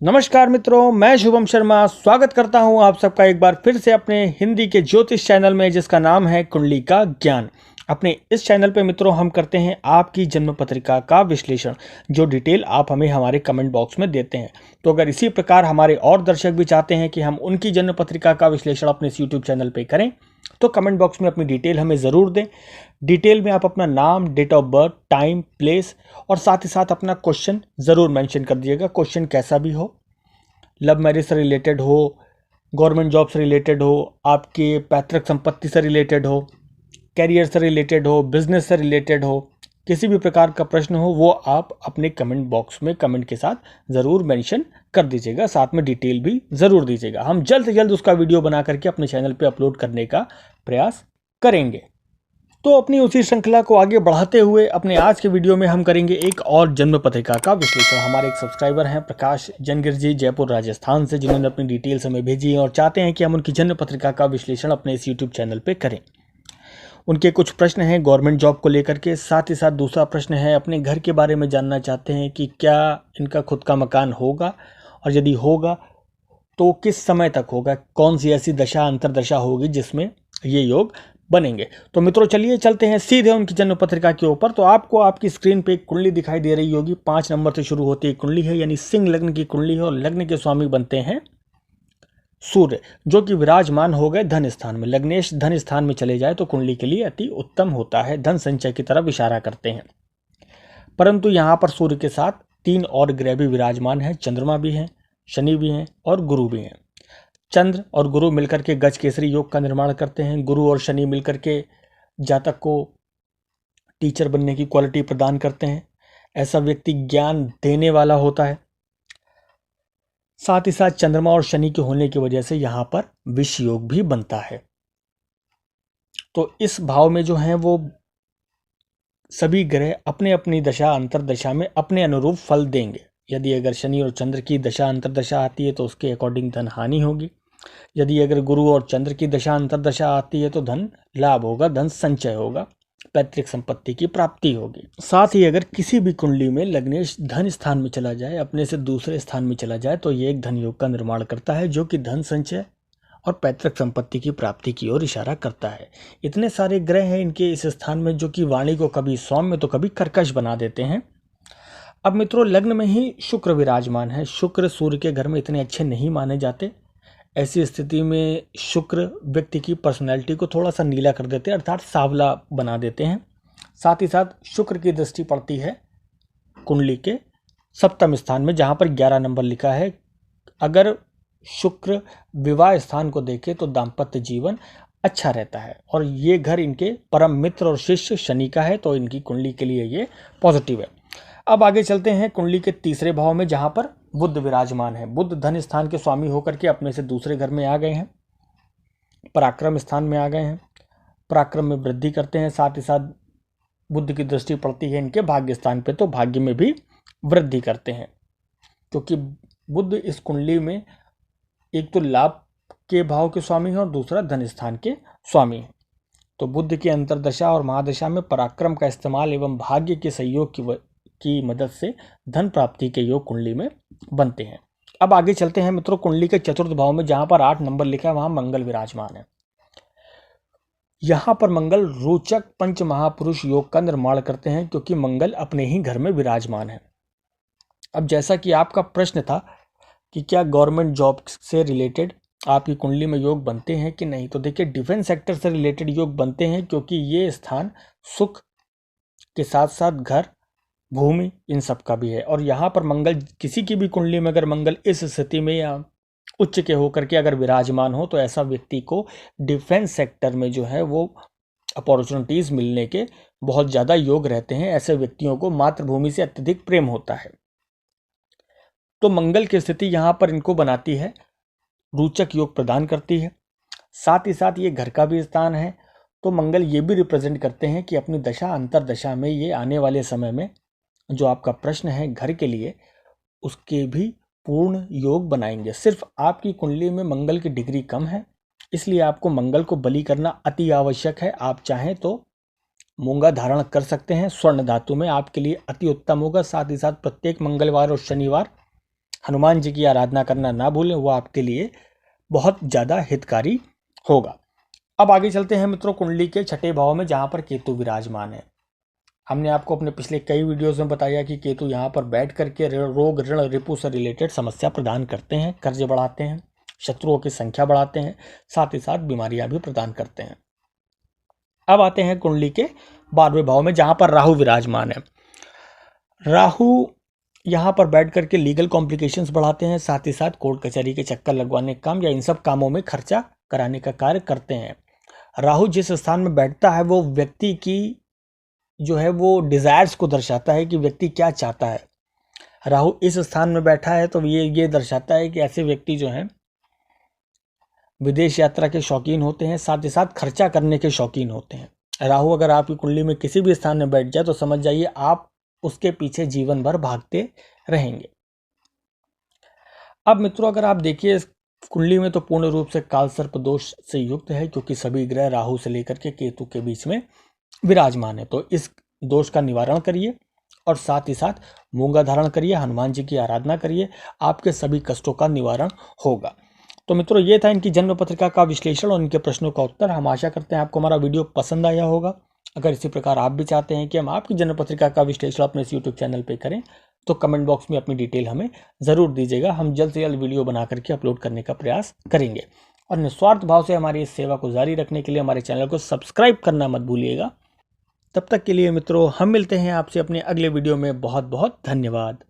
नमस्कार मित्रों, मैं शुभम शर्मा स्वागत करता हूं आप सबका एक बार फिर से अपने हिंदी के ज्योतिष चैनल में, जिसका नाम है कुंडली का ज्ञान। अपने इस चैनल पे मित्रों हम करते हैं आपकी जन्म पत्रिका का विश्लेषण, जो डिटेल आप हमें हमारे कमेंट बॉक्स में देते हैं। तो अगर इसी प्रकार हमारे और दर्शक भी चाहते हैं कि हम उनकी जन्म पत्रिका का विश्लेषण अपने इस यूट्यूब चैनल पर करें, तो कमेंट बॉक्स में अपनी डिटेल हमें ज़रूर दें। डिटेल में आप अपना नाम, date of birth, time, place और साथ ही साथ अपना क्वेश्चन ज़रूर मेंशन कर दीजिएगा। क्वेश्चन कैसा भी हो, लव मैरिज से रिलेटेड हो, गवर्नमेंट जॉब से रिलेटेड हो, आपके पैतृक संपत्ति से रिलेटेड हो, कैरियर से रिलेटेड हो, बिजनेस से रिलेटेड हो, किसी भी प्रकार का प्रश्न हो, वो आप अपने कमेंट बॉक्स में कमेंट के साथ ज़रूर मेंशन कर दीजिएगा। साथ में डिटेल भी ज़रूर दीजिएगा। हम जल्द से जल्द उसका वीडियो बना करके अपने चैनल पे अपलोड करने का प्रयास करेंगे। तो अपनी उसी श्रृंखला को आगे बढ़ाते हुए अपने आज के वीडियो में हम करेंगे एक और जन्म पत्रिका का विश्लेषण। हमारे एक सब्सक्राइबर हैं प्रकाश जनगिर जी, जयपुर राजस्थान से, जिन्होंने अपनी डिटेल्स हमें भेजी हैं और चाहते हैं कि हम उनकी जन्म पत्रिका का विश्लेषण अपने इस यूट्यूब चैनल पे करें। उनके कुछ प्रश्न हैं गवर्नमेंट जॉब को लेकर के, साथ ही साथ दूसरा प्रश्न है अपने घर के बारे में जानना चाहते हैं कि क्या इनका खुद का मकान होगा, और यदि होगा तो किस समय तक होगा, कौन सी ऐसी दशा अंतरदशा होगी जिसमें ये योग बनेंगे। तो मित्रों चलिए चलते हैं सीधे उनकी जन्म पत्रिका के ऊपर। तो आपको आपकी स्क्रीन पे एक कुंडली दिखाई दे रही होगी, 5 नंबर से शुरू होती है कुंडली है, यानी सिंह लग्न की कुंडली है, और लग्न के स्वामी बनते हैं सूर्य, जो कि विराजमान हो गए धन स्थान में। लग्नेश धन स्थान में चले जाए तो कुंडली के लिए अति उत्तम होता है, धन संचय की तरफ इशारा करते हैं। परंतु यहाँ पर सूर्य के साथ 3 और ग्रह भी विराजमान है, चंद्रमा भी हैं, शनि भी हैं और गुरु भी हैं। चंद्र और गुरु मिलकर के गज केसरी योग का निर्माण करते हैं। गुरु और शनि मिलकर के जातक को टीचर बनने की क्वालिटी प्रदान करते हैं। ऐसा व्यक्ति ज्ञान देने वाला होता है। साथ ही साथ चंद्रमा और शनि के होने की वजह से यहाँ पर विष योग भी बनता है। तो इस भाव में जो है वो सभी ग्रह अपने अपनी दशा अंतरदशा में अपने अनुरूप फल देंगे। यदि अगर शनि और चंद्र की दशा अंतरदशा आती है तो उसके अकॉर्डिंग धन हानि होगी। यदि अगर गुरु और चंद्र की दशा अंतरदशा आती है तो धन लाभ होगा, धन संचय होगा, पैतृक संपत्ति की प्राप्ति होगी। साथ ही अगर किसी भी कुंडली में लग्नेश धन स्थान में चला जाए, अपने से दूसरे स्थान में चला जाए, तो ये एक धन योग का निर्माण करता है, जो कि धन संचय और पैतृक संपत्ति की प्राप्ति की ओर इशारा करता है। इतने सारे ग्रह हैं इनके इस स्थान में, जो कि वाणी को कभी सौम्य तो कभी कर्कश बना देते हैं। अब मित्रों लग्न में ही शुक्र विराजमान है। शुक्र सूर्य के घर में इतने अच्छे नहीं माने जाते। ऐसी स्थिति में शुक्र व्यक्ति की पर्सनैलिटी को थोड़ा सा नीला कर देते हैं, अर्थात सांवला बना देते हैं। साथ ही साथ शुक्र की दृष्टि पड़ती है कुंडली के 7वें स्थान में, जहाँ पर 11 नंबर लिखा है। अगर शुक्र विवाह स्थान को देखे तो दाम्पत्य जीवन अच्छा रहता है, और ये घर इनके परम मित्र और शिष्य शनि का है, तो इनकी कुंडली के लिए ये पॉजिटिव है। अब आगे चलते हैं कुंडली के तीसरे भाव में, जहां पर बुध विराजमान है। बुध धन स्थान के स्वामी होकर के अपने से दूसरे घर में आ गए हैं, पराक्रम स्थान में आ गए हैं, पराक्रम में वृद्धि करते हैं। साथ ही साथ बुध की दृष्टि पड़ती है इनके भाग्य स्थान पे, तो भाग्य में भी वृद्धि करते हैं, क्योंकि बुध इस कुंडली में एक तो लाभ के भाव के स्वामी है और दूसरा धन स्थान के स्वामी है। तो बुध की अंतरदशा और महादशा में पराक्रम का इस्तेमाल एवं भाग्य के सहयोग की मदद से धन प्राप्ति के योग कुंडली में बनते हैं। अब आगे चलते हैं मित्रों कुंडली के चतुर्थ भाव में, जहां पर 8 नंबर लिखा है, वहां मंगल विराजमान है। यहां पर मंगल रोचक पंच महापुरुष योग का निर्माण करते हैं, क्योंकि मंगल अपने ही घर में विराजमान है। अब जैसा कि आपका प्रश्न था कि क्या गवर्नमेंट जॉब से रिलेटेड आपकी कुंडली में योग बनते हैं कि नहीं, तो देखिए डिफेंस सेक्टर से रिलेटेड योग बनते हैं, क्योंकि ये स्थान सुख के साथ साथ घर, भूमि, इन सब का भी है। और यहाँ पर मंगल किसी की भी कुंडली में अगर मंगल इस स्थिति में या उच्च के होकर के अगर विराजमान हो, तो ऐसा व्यक्ति को डिफेंस सेक्टर में जो है वो अपॉर्चुनिटीज मिलने के बहुत ज़्यादा योग रहते हैं। ऐसे व्यक्तियों को मातृभूमि से अत्यधिक प्रेम होता है। तो मंगल की स्थिति यहाँ पर इनको बनाती है, रोचक योग प्रदान करती है। साथ ही साथ ये घर का भी स्थान है, तो मंगल ये भी रिप्रेजेंट करते हैं कि अपनी दशा अंतरदशा में ये आने वाले समय में जो आपका प्रश्न है घर के लिए, उसके भी पूर्ण योग बनाएंगे। सिर्फ आपकी कुंडली में मंगल की डिग्री कम है, इसलिए आपको मंगल को बलि करना अति आवश्यक है। आप चाहें तो मूंगा धारण कर सकते हैं, स्वर्ण धातु में आपके लिए अति उत्तम होगा। साथ ही साथ प्रत्येक मंगलवार और शनिवार हनुमान जी की आराधना करना ना भूलें, वो आपके लिए बहुत ज़्यादा हितकारी होगा। अब आगे चलते हैं मित्रों कुंडली के छठे भाव में जहाँ पर केतु विराजमान है। हमने आपको अपने पिछले कई वीडियोस में बताया कि केतु यहाँ पर बैठ करके रोग ऋण रिपु से रिलेटेड समस्या प्रदान करते हैं, कर्ज बढ़ाते हैं, शत्रुओं की संख्या बढ़ाते हैं, साथ ही साथ बीमारियां भी प्रदान करते हैं। अब आते हैं कुंडली के 12वें भाव में जहां पर राहु विराजमान है। राहु यहाँ पर बैठ करके लीगल कॉम्प्लिकेशंस बढ़ाते हैं, साथ ही साथ कोर्ट कचहरी के चक्कर लगवाने का काम या इन सब कामों में खर्चा कराने का कार्य करते हैं। राहु जिस स्थान में बैठता है वो व्यक्ति की जो है वो डिजायर्स को दर्शाता है कि व्यक्ति क्या चाहता है। राहु इस स्थान में बैठा है तो ये दर्शाता है कि ऐसे व्यक्ति जो हैं विदेश यात्रा के शौकीन होते हैं, साथ ही साथ खर्चा करने के शौकीन होते हैं। राहु अगर आपकी कुंडली में किसी भी स्थान में बैठ जाए तो समझ जाइए आप उसके पीछे जीवन भर भागते रहेंगे। अब मित्रों अगर आप देखिए कुंडली में तो पूर्ण रूप से काल सर्प दोष से युक्त है, क्योंकि सभी ग्रह राहु से लेकर के केतु के बीच में विराजमान है। तो इस दोष का निवारण करिए और साथ ही साथ मूंगा धारण करिए, हनुमान जी की आराधना करिए, आपके सभी कष्टों का निवारण होगा। तो मित्रों ये था इनकी जन्म पत्रिका का विश्लेषण और इनके प्रश्नों का उत्तर। हम आशा करते हैं आपको हमारा वीडियो पसंद आया होगा। अगर इसी प्रकार आप भी चाहते हैं कि हम आपकी जन्म पत्रिका का विश्लेषण अपने इस यूट्यूब चैनल पर करें तो कमेंट बॉक्स में अपनी डिटेल हमें ज़रूर दीजिएगा। हम जल्द से जल्द वीडियो बना करके अपलोड करने का प्रयास करेंगे और निस्वार्थ भाव से हमारी इस सेवा को जारी रखने के लिए हमारे चैनल को सब्सक्राइब करना मत भूलिएगा। तब तक के लिए मित्रों हम मिलते हैं आपसे अपने अगले वीडियो में। बहुत बहुत धन्यवाद।